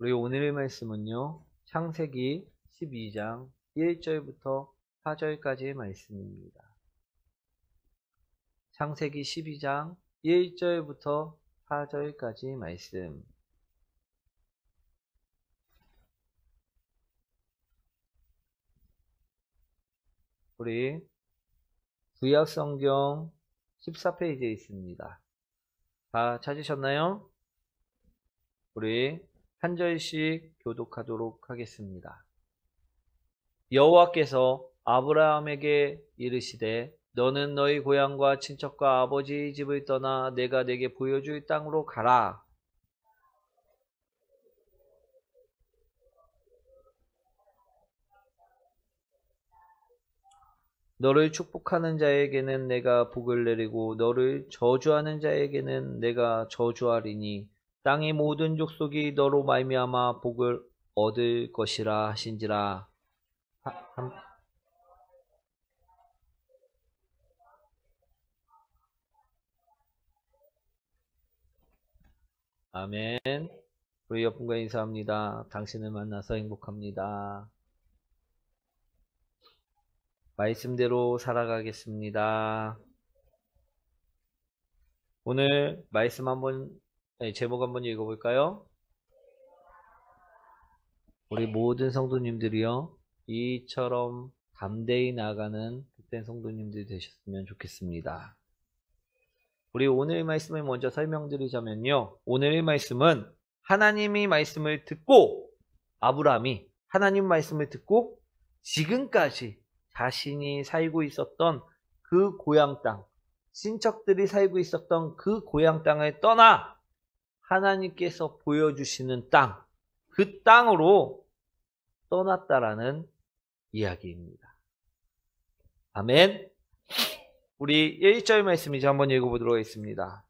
우리 오늘의 말씀은요, 창세기 12장 1절부터 4절까지의 말씀입니다. 창세기 12장 1절부터 4절까지의 말씀. 우리 구약성경 14페이지에 있습니다. 다 찾으셨나요? 우리 한 절씩 교독하도록 하겠습니다. 여호와께서 아브라함에게 이르시되 너는 너희 고향과 친척과 아버지의 집을 떠나 내가 내게 보여줄 땅으로 가라. 너를 축복하는 자에게는 내가 복을 내리고 너를 저주하는 자에게는 내가 저주하리니 땅의 모든 족속이 너로 말미암아 복을 얻을 것이라 하신지라. 아멘. 우리 옆분과 인사합니다. 당신을 만나서 행복합니다. 말씀대로 살아가겠습니다. 오늘 말씀 제목 한번 읽어볼까요? 우리 모든 성도님들이요, 이처럼 담대히 나가는 그때 성도님들이 되셨으면 좋겠습니다. 우리 오늘의 말씀을 먼저 설명드리자면요, 오늘의 말씀은 하나님의 말씀을 듣고 아브라함이 하나님 말씀을 듣고 지금까지 자신이 살고 있었던 그 고향 땅, 친척들이 살고 있었던 그 고향 땅을 떠나 하나님께서 보여주시는 땅, 그 땅으로 떠났다라는 이야기입니다. 아멘. 우리 1절 말씀이죠. 한번 읽어보도록 하겠습니다.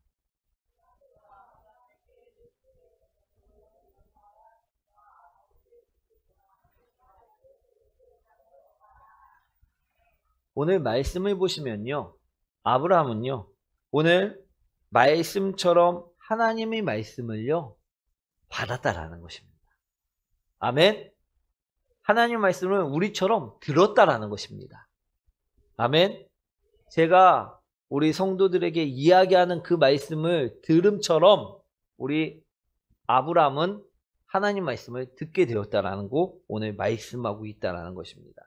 오늘 말씀을 보시면요, 아브라함은요, 오늘 말씀처럼 하나님의 말씀을요, 받았다라는 것입니다. 아멘. 하나님 말씀을 우리처럼 들었다라는 것입니다. 아멘. 제가 우리 성도들에게 이야기하는 그 말씀을 들음처럼 우리 아브라함은 하나님 말씀을 듣게 되었다라는 거, 오늘 말씀하고 있다라는 것입니다.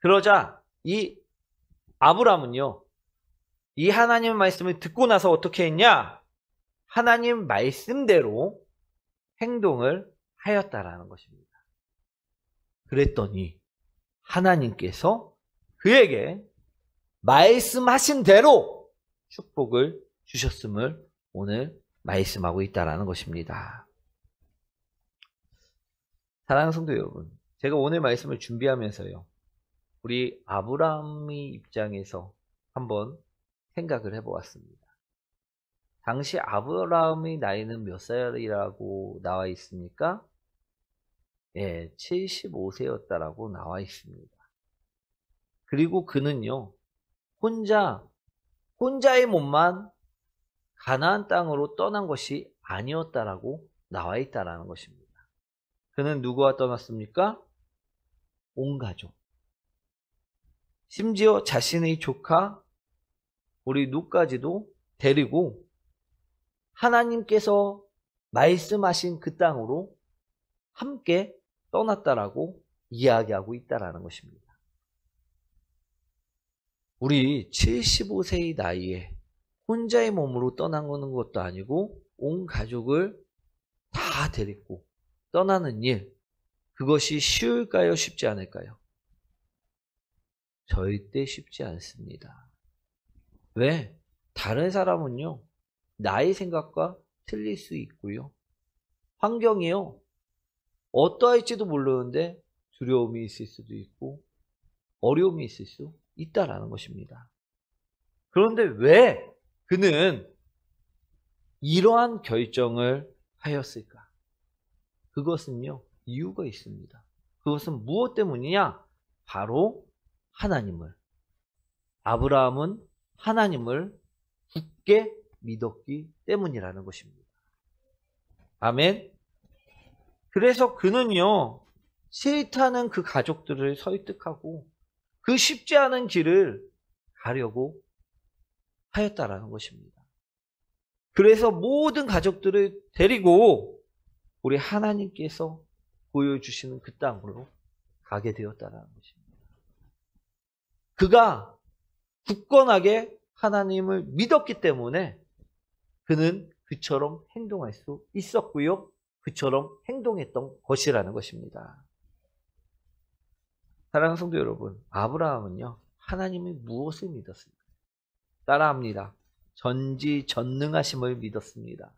그러자 이 아브라함은요, 이 하나님 말씀을 듣고 나서 어떻게 했냐? 하나님 말씀대로 행동을 하였다라는 것입니다. 그랬더니 하나님께서 그에게 말씀하신 대로 축복을 주셨음을 오늘 말씀하고 있다라는 것입니다. 사랑하는 성도 여러분, 제가 오늘 말씀을 준비하면서요, 우리 아브라함의 입장에서 한번 생각을 해보았습니다. 당시 아브라함의 나이는 몇 살이라고 나와 있습니까? 예, 75세였다라고 나와 있습니다. 그리고 그는요, 혼자의 몸만 가나안 땅으로 떠난 것이 아니었다라고 나와 있다라는 것입니다. 그는 누구와 떠났습니까? 온 가족. 심지어 자신의 조카 우리 룻까지도 데리고 하나님께서 말씀하신 그 땅으로 함께 떠났다라고 이야기하고 있다라는 것입니다. 우리 75세의 나이에 혼자의 몸으로 떠나는 것도 아니고 온 가족을 다 데리고 떠나는 일, 그것이 쉬울까요? 쉽지 않을까요? 절대 쉽지 않습니다. 왜? 다른 사람은요, 나의 생각과 틀릴 수 있고요, 환경이요, 어떠할지도 모르는데 두려움이 있을 수도 있고 어려움이 있을 수 있다라는 것입니다. 그런데 왜 그는 이러한 결정을 하였을까? 그것은요, 이유가 있습니다. 그것은 무엇 때문이냐? 바로 아브라함은 하나님을 굳게 믿었기 때문이라는 것입니다. 아멘. 그래서 그는요, 싫다는 그 가족들을 설득하고 그 쉽지 않은 길을 가려고 하였다라는 것입니다. 그래서 모든 가족들을 데리고 우리 하나님께서 보여주시는 그 땅으로 가게 되었다라는 것입니다. 그가 굳건하게 하나님을 믿었기 때문에 그는 그처럼 행동할 수 있었고요. 그처럼 행동했던 것이라는 것입니다. 사랑하는 성도 여러분, 아브라함은요, 하나님이 무엇을 믿었습니까? 따라합니다. 전지전능하심을 믿었습니다.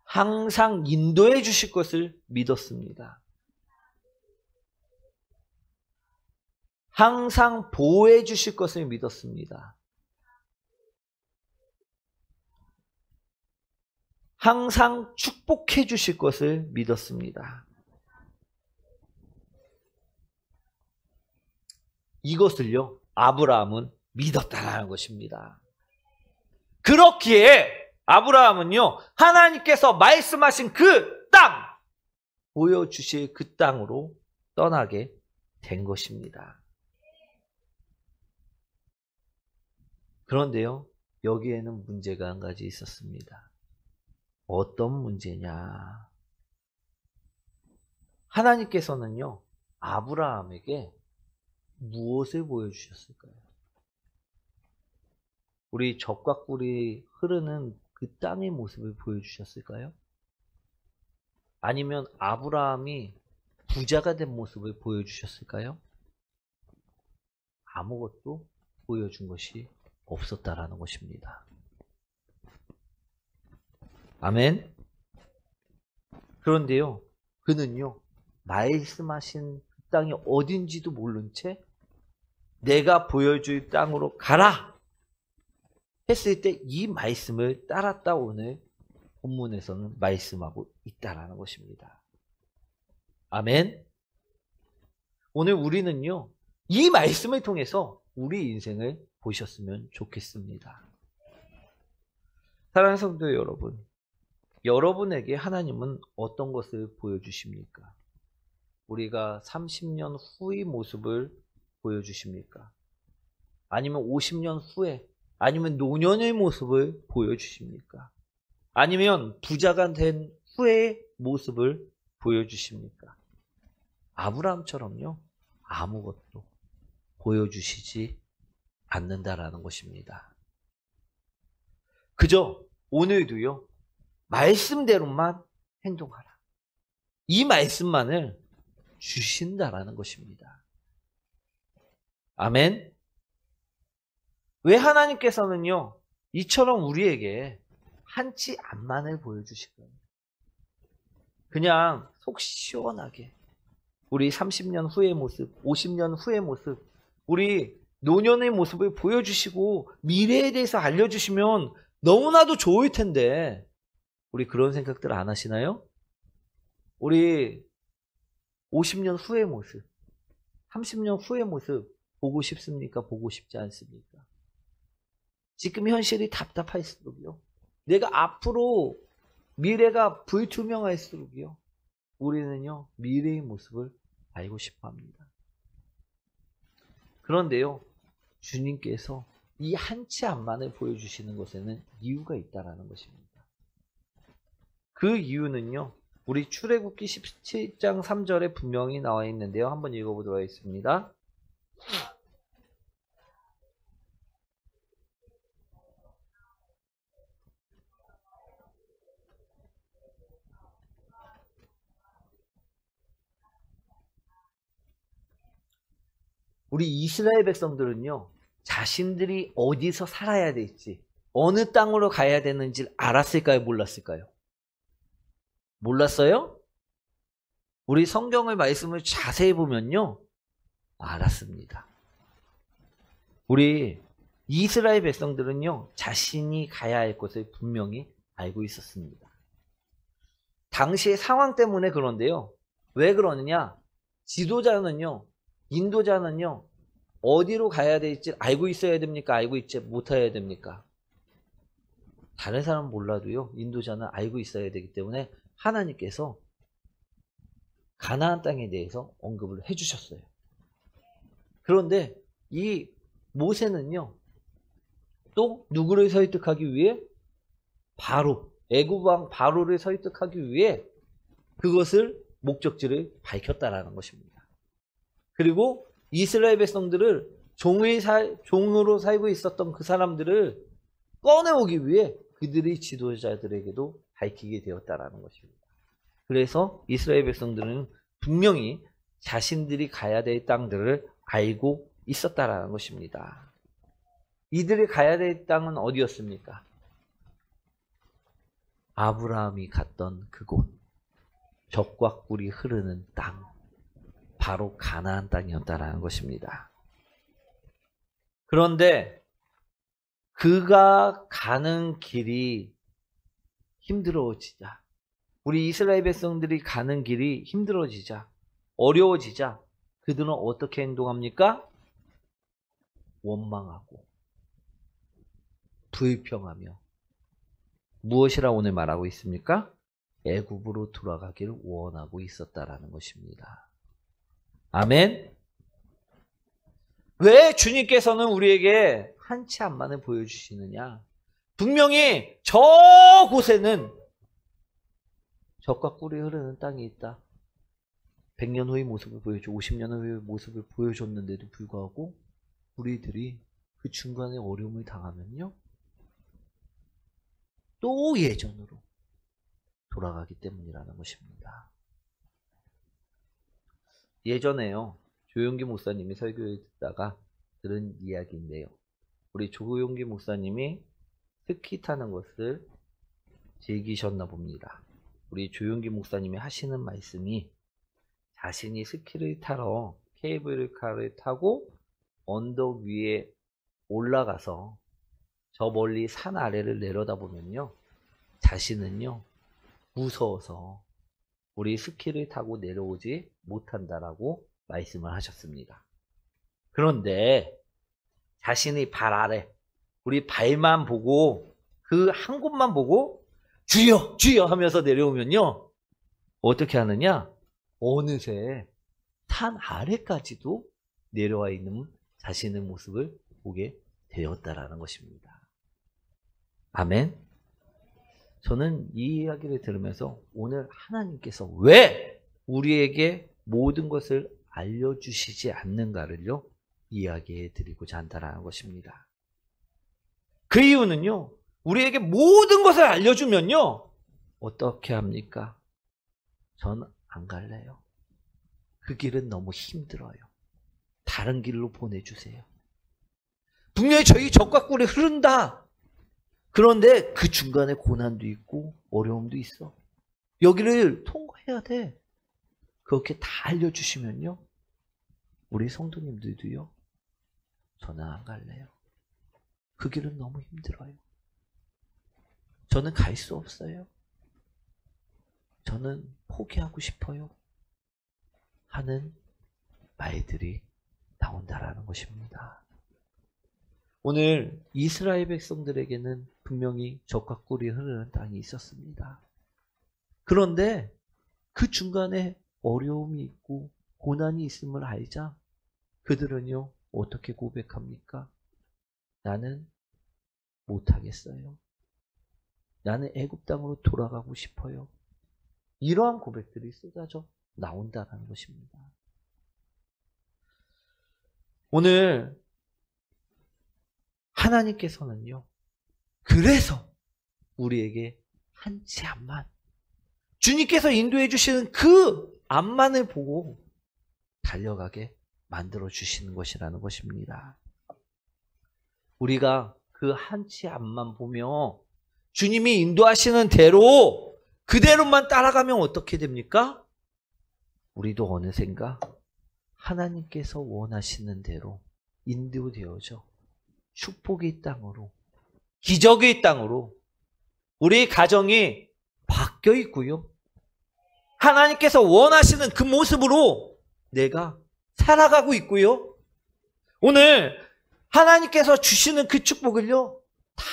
항상 인도해 주실 것을 믿었습니다. 항상 보호해 주실 것을 믿었습니다. 항상 축복해 주실 것을 믿었습니다. 이것을요, 아브라함은 믿었다는 것입니다. 그렇기에 아브라함은요, 하나님께서 말씀하신 그 땅, 보여주실 그 땅으로 떠나게 된 것입니다. 그런데요, 여기에는 문제가 한 가지 있었습니다. 어떤 문제냐? 하나님께서는요, 아브라함에게 무엇을 보여주셨을까요? 우리 젖과 꿀이 흐르는 그 땅의 모습을 보여주셨을까요? 아니면 아브라함이 부자가 된 모습을 보여주셨을까요? 아무것도 보여준 것이 없었다라는 것입니다. 아멘. 그런데요, 그는요, 말씀하신 그 땅이 어딘지도 모른 채 내가 보여줄 땅으로 가라 했을 때 이 말씀을 따랐다 오늘 본문에서는 말씀하고 있다라는 것입니다. 아멘. 오늘 우리는요, 이 말씀을 통해서 우리 인생을 보셨으면 좋겠습니다. 사랑하는 성도 여러분, 여러분에게 하나님은 어떤 것을 보여주십니까? 우리가 30년 후의 모습을 보여주십니까? 아니면 50년 후에, 아니면 노년의 모습을 보여주십니까? 아니면 부자가 된 후의 모습을 보여주십니까? 아브라함처럼요, 아무것도 보여주시지 않는다라는 것입니다. 그저 오늘도요, 말씀대로만 행동하라. 이 말씀만을 주신다라는 것입니다. 아멘. 왜 하나님께서는요, 이처럼 우리에게 한치 앞만을 보여주실까요? 그냥 속 시원하게 우리 30년 후의 모습, 50년 후의 모습, 우리 노년의 모습을 보여주시고 미래에 대해서 알려주시면 너무나도 좋을 텐데 우리 그런 생각들 안 하시나요? 우리 50년 후의 모습, 30년 후의 모습 보고 싶습니까? 보고 싶지 않습니까? 지금 현실이 답답할수록요, 내가 앞으로 미래가 불투명할수록요, 우리는요, 미래의 모습을 알고 싶어 합니다. 그런데요, 주님께서 이 한치 앞만을 보여주시는 것에는 이유가 있다라는 것입니다. 그 이유는요, 우리 출애굽기 17장 3절에 분명히 나와 있는데요. 한번 읽어보도록 하겠습니다. 우리 이스라엘 백성들은요, 자신들이 어디서 살아야 될지, 어느 땅으로 가야 되는지 알았을까요? 몰랐을까요? 몰랐어요? 우리 성경의 말씀을 자세히 보면요, 알았습니다. 우리 이스라엘 백성들은요, 자신이 가야 할 곳을 분명히 알고 있었습니다. 당시의 상황 때문에 그런데요, 왜 그러느냐? 지도자는요, 인도자는요, 어디로 가야 될지 알고 있어야 됩니까? 알고 있지 못해야 됩니까? 다른 사람은 몰라도요, 인도자는 알고 있어야 되기 때문에 하나님께서 가나안 땅에 대해서 언급을 해주셨어요. 그런데 이 모세는요, 또 누구를 설득하기 위해? 바로, 애굽 왕 바로를 설득하기 위해 그것을 목적지를 밝혔다라는 것입니다. 그리고 이스라엘 백성들을 종으로 살고 있었던 그 사람들을 꺼내오기 위해 그들의 지도자들에게도 밝히게 되었다라는 것입니다. 그래서 이스라엘 백성들은 분명히 자신들이 가야 될 땅들을 알고 있었다라는 것입니다. 이들이 가야 될 땅은 어디였습니까? 아브라함이 갔던 그곳, 젖과 꿀이 흐르는 땅, 바로 가나안 땅이었다라는 것입니다. 그런데 그가 가는 길이 힘들어지자, 우리 이스라엘 백성들이 가는 길이 힘들어지자, 어려워지자 그들은 어떻게 행동합니까? 원망하고 불평하며 무엇이라 오늘 말하고 있습니까? 애굽으로 돌아가기를 원하고 있었다라는 것입니다. 아멘. 왜 주님께서는 우리에게 한치 앞만을 보여주시느냐? 분명히 저곳에는 젖과 꿀이 흐르는 땅이 있다. 100년 후의 모습을 보여줘, 50년 후의 모습을 보여줬는데도 불구하고 우리들이 그 중간에 어려움을 당하면요, 또 예전으로 돌아가기 때문이라는 것입니다. 예전에요, 조용기 목사님이 설교를 듣다가 들은 이야기인데요, 우리 조용기 목사님이 스키 타는 것을 즐기셨나 봅니다. 우리 조용기 목사님이 하시는 말씀이 자신이 스키를 타러 케이블카를 타고 언덕 위에 올라가서 저 멀리 산 아래를 내려다보면요, 자신은요 무서워서 우리 스키를 타고 내려오지 못한다라고 말씀을 하셨습니다. 그런데 자신의 발 아래, 우리 발만 보고, 그 한 곳만 보고 주여 주여 하면서 내려오면요, 어떻게 하느냐? 어느새 산 아래까지도 내려와 있는 자신의 모습을 보게 되었다라는 것입니다. 아멘. 저는 이 이야기를 들으면서 오늘 하나님께서 왜 우리에게 모든 것을 알려주시지 않는가를요, 이야기해 드리고자 한다는 것입니다. 그 이유는요, 우리에게 모든 것을 알려주면요, 어떻게 합니까? 전 안 갈래요. 그 길은 너무 힘들어요. 다른 길로 보내주세요. 분명히 저희 젖과 꿀이 흐른다. 그런데 그 중간에 고난도 있고 어려움도 있어. 여기를 통과해야 돼. 그렇게 다 알려주시면요, 우리 성도님들도요, 저는 안 갈래요. 그 길은 너무 힘들어요. 저는 갈 수 없어요. 저는 포기하고 싶어요. 하는 말들이 나온다라는 것입니다. 오늘 이스라엘 백성들에게는 분명히 젖과 꿀이 흐르는 땅이 있었습니다. 그런데 그 중간에 어려움이 있고 고난이 있음을 알자 그들은요, 어떻게 고백합니까? 나는 못하겠어요. 나는 애굽 땅으로 돌아가고 싶어요. 이러한 고백들이 쏟아져 나온다는 것입니다. 오늘 하나님께서는요, 그래서 우리에게 한치 앞만, 주님께서 인도해 주시는 그 앞만을 보고 달려가게 만들어 주시는 것이라는 것입니다. 우리가 그 한치 앞만 보며 주님이 인도하시는 대로 그대로만 따라가면 어떻게 됩니까? 우리도 어느샌가 하나님께서 원하시는 대로 인도되어져 축복의 땅으로, 기적의 땅으로 우리 가정이 바뀌어 있고요, 하나님께서 원하시는 그 모습으로 내가 살아가고 있고요, 오늘 하나님께서 주시는 그 축복을요 다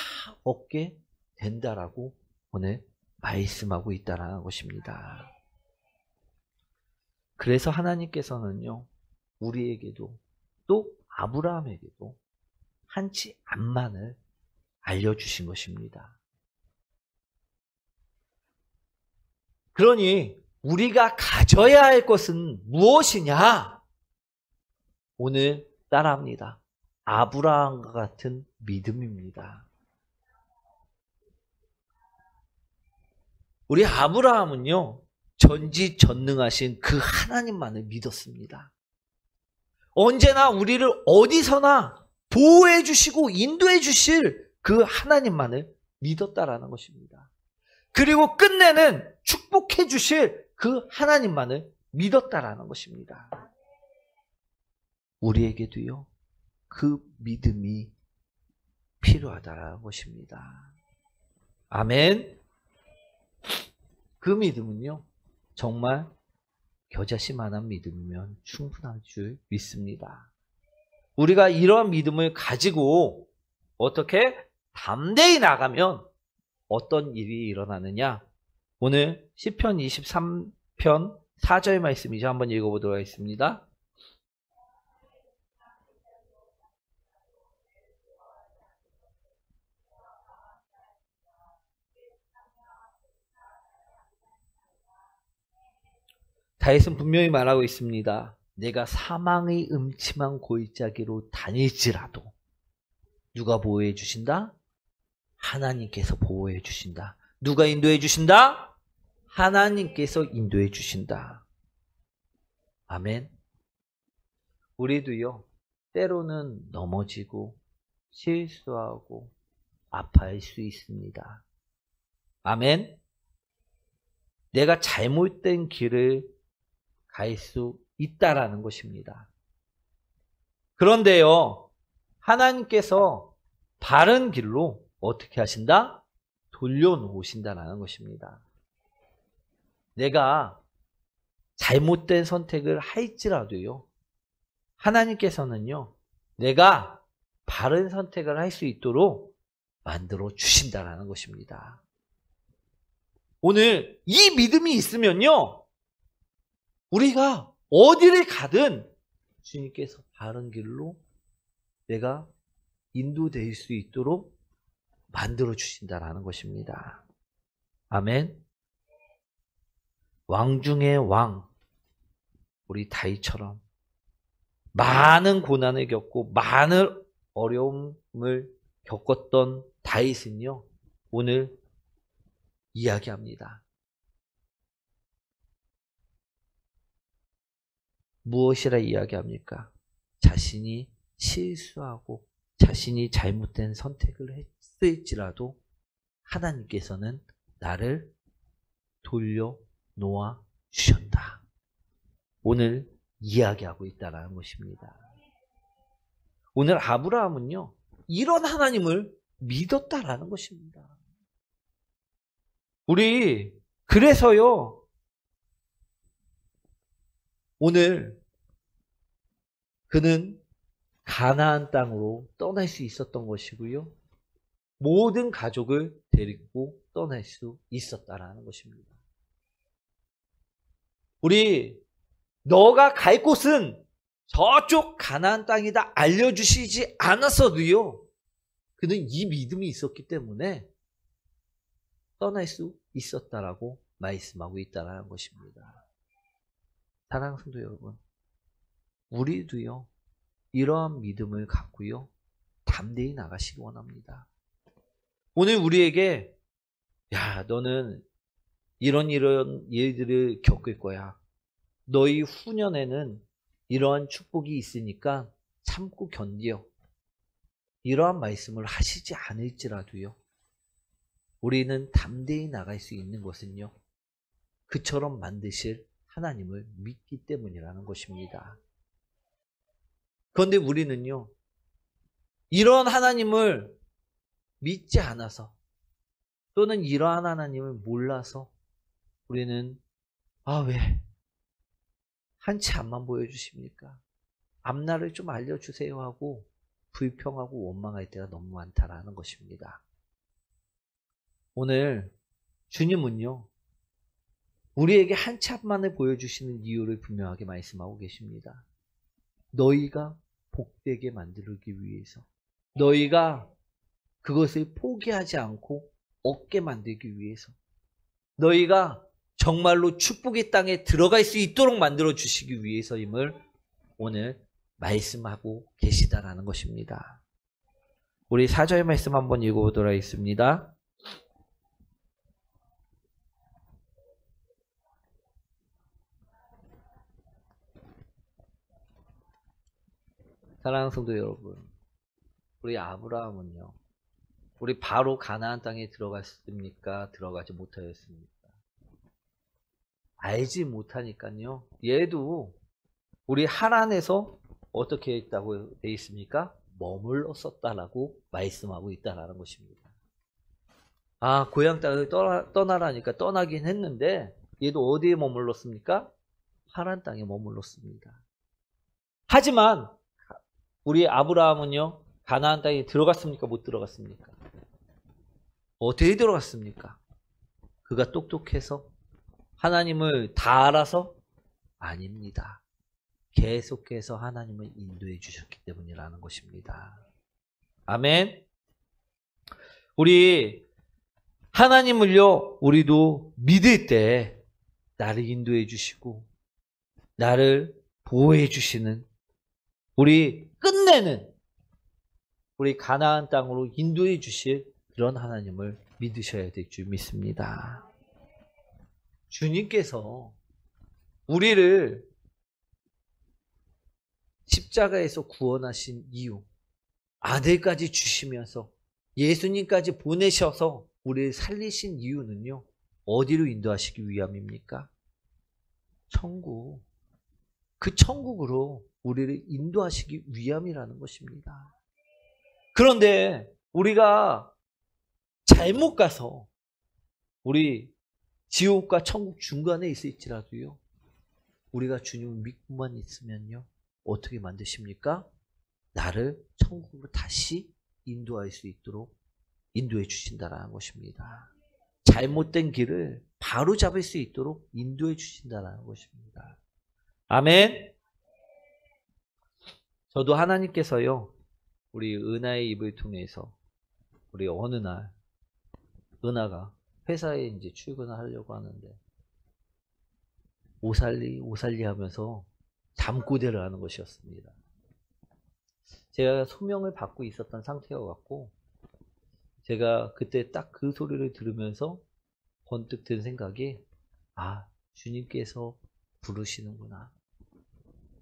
얻게 된다라고 오늘 말씀하고 있다는 것입니다. 그래서 하나님께서는요, 우리에게도 또 아브라함에게도 한치 앞만을 알려주신 것입니다. 그러니 우리가 가져야 할 것은 무엇이냐? 오늘 따라합니다. 아브라함과 같은 믿음입니다. 우리 아브라함은요, 전지전능하신 그 하나님만을 믿었습니다. 언제나 우리를 어디서나 보호해 주시고 인도해 주실 그 하나님만을 믿었다라는 것입니다. 그리고 끝내는 축복해 주실 그 하나님만을 믿었다라는 것입니다. 우리에게도요, 그 믿음이 필요하다라는 것입니다. 아멘. 그 믿음은요, 정말 겨자씨만한 믿음이면 충분할 줄 믿습니다. 우리가 이러한 믿음을 가지고 어떻게 담대히 나가면 어떤 일이 일어나느냐? 오늘 시편 23편 4절 말씀이죠. 한번 읽어보도록 하겠습니다. 다윗은 분명히 말하고 있습니다. 내가 사망의 음침한 골짜기로 다닐지라도 누가 보호해 주신다? 하나님께서 보호해 주신다. 누가 인도해 주신다? 하나님께서 인도해 주신다. 아멘. 우리도요, 때로는 넘어지고 실수하고 아파할 수 있습니다. 아멘. 내가 잘못된 길을 갈 수 있다라는 것입니다. 그런데요, 하나님께서 바른 길로 어떻게 하신다? 돌려놓으신다라는 것입니다. 내가 잘못된 선택을 할지라도요, 하나님께서는요, 내가 바른 선택을 할 수 있도록 만들어 주신다라는 것입니다. 오늘 이 믿음이 있으면요, 우리가 어디를 가든 주님께서 바른 길로 내가 인도될 수 있도록 만들어 주신다라는 것입니다. 아멘. 왕 중의 왕, 우리 다윗처럼 많은 고난을 겪고 많은 어려움을 겪었던 다윗은요, 오늘 이야기합니다. 무엇이라 이야기합니까? 자신이 실수하고 자신이 잘못된 선택을 했을지라도 하나님께서는 나를 돌려놓아 주셨다. 오늘 이야기하고 있다는 것입니다. 오늘 아브라함은요, 이런 하나님을 믿었다라는 것입니다. 우리 그래서요, 오늘 그는 가나안 땅으로 떠날 수 있었던 것이고요, 모든 가족을 데리고 떠날 수 있었다라는 것입니다. 우리 너가 갈 곳은 저쪽 가나안 땅이다 알려주시지 않았어도요, 그는 이 믿음이 있었기 때문에 떠날 수 있었다라고 말씀하고 있다는 것입니다. 사랑하는 성도 여러분, 우리도요, 이러한 믿음을 갖고요, 담대히 나가시기 원합니다. 오늘 우리에게, 야, 너는 이런 일들을 겪을 거야. 너희 후년에는 이러한 축복이 있으니까 참고 견뎌. 이러한 말씀을 하시지 않을지라도요, 우리는 담대히 나갈 수 있는 것은요, 그처럼 만드실 하나님을 믿기 때문이라는 것입니다. 그런데 우리는요, 이런 하나님을 믿지 않아서 또는 이러한 하나님을 몰라서 우리는 왜 한치 앞만 보여주십니까? 앞날을 좀 알려주세요 하고 불평하고 원망할 때가 너무 많다라는 것입니다. 오늘 주님은요, 우리에게 한참만에 보여주시는 이유를 분명하게 말씀하고 계십니다. 너희가 복되게 만들기 위해서, 너희가 그것을 포기하지 않고 얻게 만들기 위해서, 너희가 정말로 축복의 땅에 들어갈 수 있도록 만들어 주시기 위해서임을 오늘 말씀하고 계시다라는 것입니다. 우리 4절 말씀 한번 읽어보도록 하겠습니다. 사랑하는 성도 여러분, 우리 아브라함은요, 우리 바로 가나안 땅에 들어갔습니까? 들어가지 못하였습니까? 알지 못하니까요. 얘도 우리 하란에서 어떻게 했다고 되어 있습니까? 머물렀었다라고 말씀하고 있다라는 것입니다. 아, 고향 땅을 떠나라니까 떠나긴 했는데 얘도 어디에 머물렀습니까? 하란 땅에 머물렀습니다. 하지만 우리 아브라함은요, 가나안 땅에 들어갔습니까? 못 들어갔습니까? 어떻게 들어갔습니까? 그가 똑똑해서 하나님을 다 알아서? 아닙니다. 계속해서 하나님을 인도해 주셨기 때문이라는 것입니다. 아멘. 우리 하나님을요, 우리도 믿을 때 나를 인도해 주시고 나를 보호해 주시는, 우리 끝내는 우리 가나안 땅으로 인도해 주실 그런 하나님을 믿으셔야 될 줄 믿습니다. 주님께서 우리를 십자가에서 구원하신 이유, 아들까지 주시면서 예수님까지 보내셔서 우리를 살리신 이유는요, 어디로 인도하시기 위함입니까? 천국. 그 천국으로 우리를 인도하시기 위함이라는 것입니다. 그런데 우리가 잘못 가서 우리 지옥과 천국 중간에 있을지라도요, 우리가 주님을 믿고만 있으면요, 어떻게 만드십니까? 나를 천국으로 다시 인도할 수 있도록 인도해 주신다라는 것입니다. 잘못된 길을 바로 잡을 수 있도록 인도해 주신다라는 것입니다. 아멘. 저도 하나님께서요, 우리 은하의 입을 통해서 우리 어느 날 은하가 회사에 이제 출근을 하려고 하는데 오살리 하면서 잠꼬대를 하는 것이었습니다. 제가 소명을 받고 있었던 상태여 갖고 제가 그때 딱 그 소리를 들으면서 번뜩 든 생각이, 아, 주님께서 부르시는구나.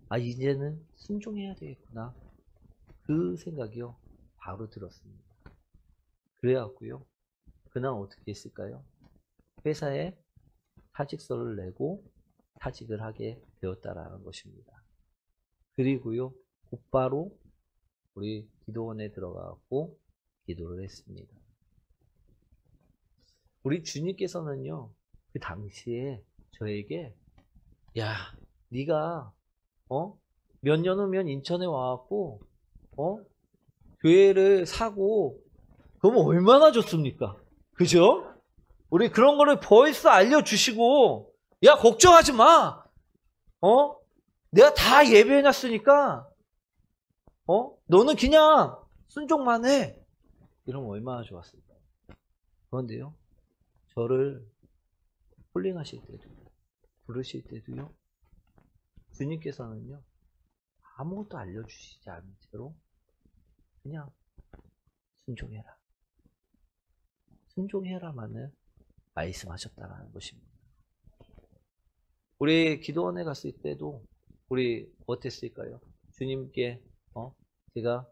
아, 이제는 순종해야 되겠구나. 그 생각이요, 바로 들었습니다. 그래갖고요, 그날 어떻게 했을까요? 회사에 사직서를 내고 사직을 하게 되었다라는 것입니다. 그리고요, 곧바로 우리 기도원에 들어가고 기도를 했습니다. 우리 주님께서는요, 그 당시에 저에게, 야, 네가 몇 년 후면 인천에 와갖고 교회를 사고 그러면 얼마나 좋습니까? 그죠? 우리 그런 거를 벌써 알려주시고, 야, 걱정하지 마. 내가 다 예배해놨으니까, 너는 그냥 순종만 해. 이러면 얼마나 좋았을까. 그런데요, 저를 홀링하실 때도, 부르실 때도요, 주님께서는요, 아무것도 알려주시지 않은 채로 그냥 순종해라. 순종해라만을 말씀하셨다는 것입니다. 우리 기도원에 갔을 때도 우리 어땠을까요? 주님께 제가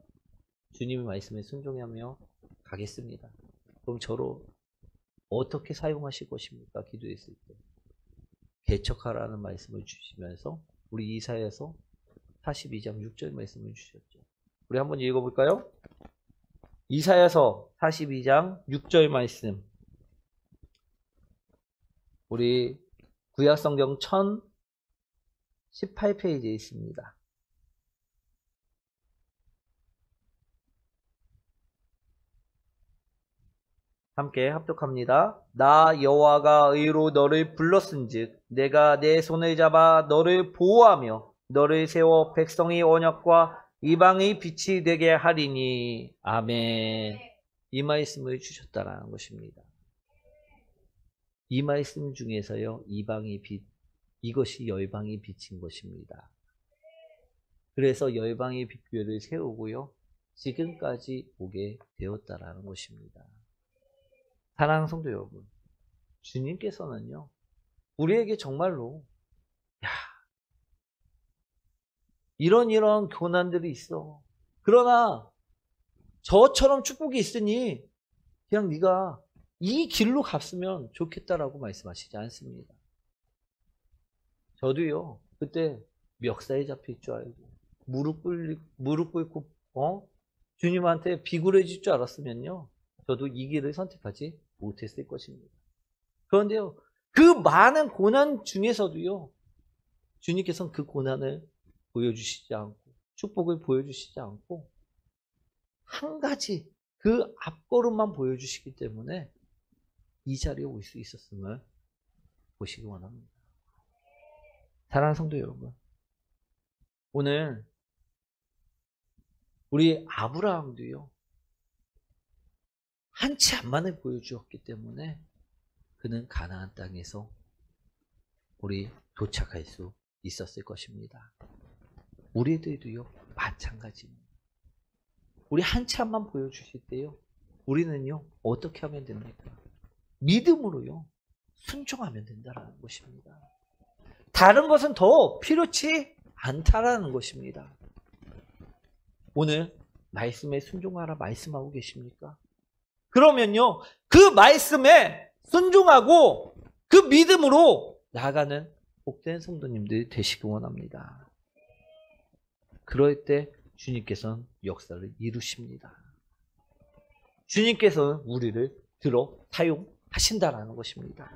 주님의 말씀에 순종하며 가겠습니다. 그럼 저로 어떻게 사용하실 것입니까? 기도했을 때 개척하라는 말씀을 주시면서 우리 이사야서 42장 6절 말씀을 주셨죠. 우리 한번 읽어볼까요? 이사야서 42장 6절 말씀, 우리 구약성경 1018페이지에 있습니다. 함께 합독합니다. 나 여호와가 의로 너를 불렀은즉 내가 내 손을 잡아 너를 보호하며 너를 세워 백성의 언약과 이방의 빛이 되게 하리니. 아멘. 이 말씀을 주셨다라는 것입니다. 이 말씀 중에서요, 이방의 빛, 이것이 열방의 빛인 것입니다. 그래서 열방의 빛교회를 세우고요, 지금까지 오게 되었다라는 것입니다. 사랑하는 성도 여러분, 주님께서는요, 우리에게 정말로 이런 고난들이 있어. 그러나 저처럼 축복이 있으니 그냥 네가 이 길로 갔으면 좋겠다라고 말씀하시지 않습니다. 저도요, 그때 멱살에 잡힐 줄 알고 무릎 꿇고 주님한테 비굴해질 줄 알았으면요, 저도 이 길을 선택하지 못했을 것입니다. 그런데요, 그 많은 고난 중에서도요, 주님께서는 그 고난을 보여주시지 않고, 축복을 보여주시지 않고, 한 가지 그 앞걸음만 보여주시기 때문에 이 자리에 올 수 있었음을 보시기 원합니다. 사랑하는 성도 여러분, 오늘 우리 아브라함도요, 한치 앞만을 보여주었기 때문에 그는 가나안 땅에서 우리 도착할 수 있었을 것입니다. 우리들도요, 마찬가지입니다. 우리 한치 앞만 보여주실 때요, 우리는요, 어떻게 하면 됩니까? 믿음으로요, 순종하면 된다는 것입니다. 다른 것은 더 필요치 않다라는 것입니다. 오늘 말씀에 순종하라 말씀하고 계십니까? 그러면요, 그 말씀에 순종하고 그 믿음으로 나아가는 복된 성도님들이 되시기 원합니다. 그럴 때 주님께서는 역사를 이루십니다. 주님께서는 우리를 들어 사용하신다라는 것입니다.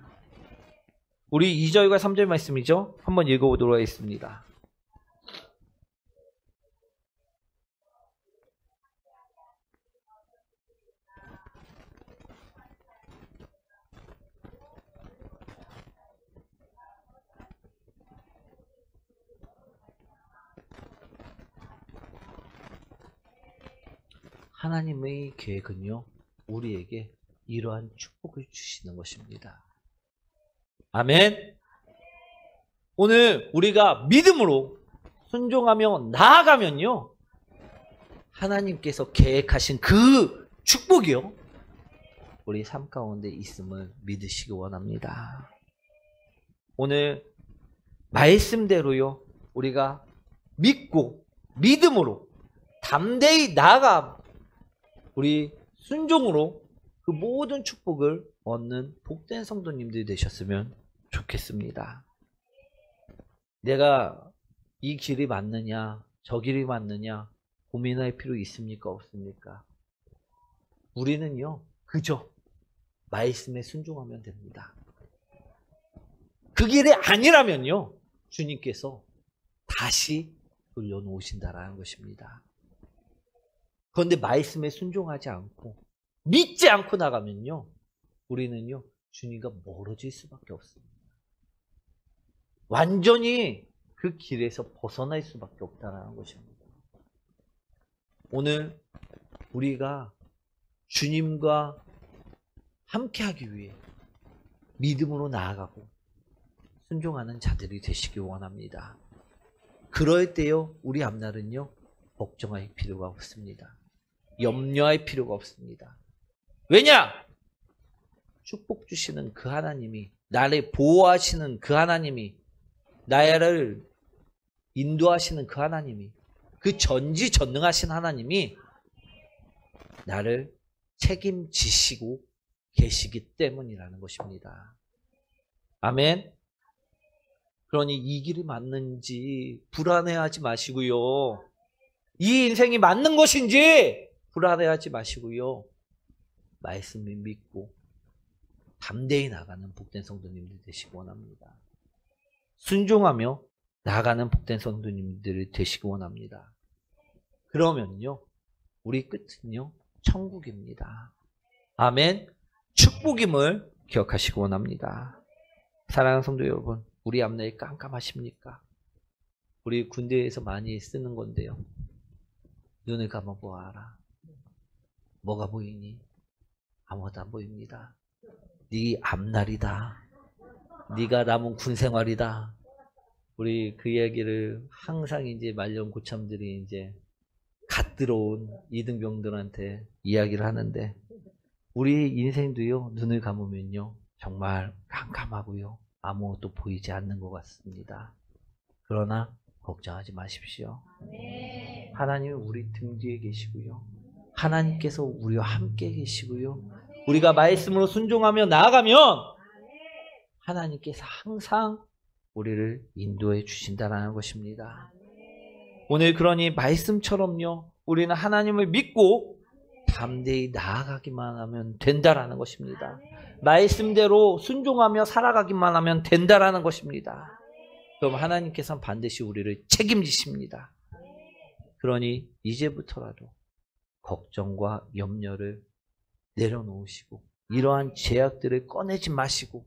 우리 2절과 3절 말씀이죠. 한번 읽어보도록 하겠습니다. 하나님의 계획은요, 우리에게 이러한 축복을 주시는 것입니다. 아멘. 오늘 우리가 믿음으로 순종하며 나아가면요, 하나님께서 계획하신 그 축복이요, 우리 삶 가운데 있음을 믿으시기 원합니다. 오늘 말씀대로요, 우리가 믿고 믿음으로 담대히 나아가 우리 순종으로 그 모든 축복을 얻는 복된 성도님들이 되셨으면 좋겠습니다. 내가 이 길이 맞느냐, 저 길이 맞느냐 고민할 필요 있습니까? 없습니까? 우리는요, 그저 말씀에 순종하면 됩니다. 그 길이 아니라면요, 주님께서 다시 돌려놓으신다라는 것입니다. 그런데 말씀에 순종하지 않고 믿지 않고 나가면요, 우리는요, 주님과 멀어질 수밖에 없습니다. 완전히 그 길에서 벗어날 수밖에 없다는 것입니다. 오늘 우리가 주님과 함께하기 위해 믿음으로 나아가고 순종하는 자들이 되시기 원합니다. 그럴 때요, 우리 앞날은요, 걱정할 필요가 없습니다. 염려할 필요가 없습니다. 왜냐? 축복 주시는 그 하나님이, 나를 보호하시는 그 하나님이, 나를 인도하시는 그 하나님이, 그 전지전능하신 하나님이 나를 책임지시고 계시기 때문이라는 것입니다. 아멘. 그러니 이 길이 맞는지 불안해하지 마시고요, 이 인생이 맞는 것인지 불안해하지 마시고요, 말씀을 믿고 담대히 나가는 복된 성도님들 되시기 원합니다. 순종하며 나가는 복된 성도님들이 되시기 원합니다. 그러면요, 우리 끝은요, 천국입니다. 아멘. 축복임을 기억하시기 원합니다. 사랑하는 성도 여러분, 우리 앞날이 깜깜하십니까? 우리 군대에서 많이 쓰는 건데요. 눈을 감아 보아라. 뭐가 보이니? 아무것도 안 보입니다. 네 앞날이다. 네가 남은 군 생활이다. 우리 그 이야기를 항상 이제 말년 고참들이 이제 갓 들어온 이등병들한테 이야기를 하는데, 우리 인생도요, 눈을 감으면요, 정말 깜깜하고요, 아무것도 보이지 않는 것 같습니다. 그러나 걱정하지 마십시오. 하나님은 우리 등 뒤에 계시고요, 하나님께서 우리와 함께 계시고요, 우리가 말씀으로 순종하며 나아가면 하나님께서 항상 우리를 인도해 주신다는 것입니다. 오늘 그러니 말씀처럼요, 우리는 하나님을 믿고 담대히 나아가기만 하면 된다라는 것입니다. 말씀대로 순종하며 살아가기만 하면 된다라는 것입니다. 그럼 하나님께서는 반드시 우리를 책임지십니다. 그러니 이제부터라도 걱정과 염려를 내려놓으시고 이러한 제약들을 꺼내지 마시고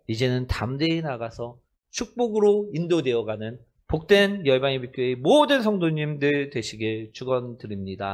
이제는 담대히 나가서 축복으로 인도되어가는 복된 열방예배교회의 모든 성도님들 되시길 축원드립니다.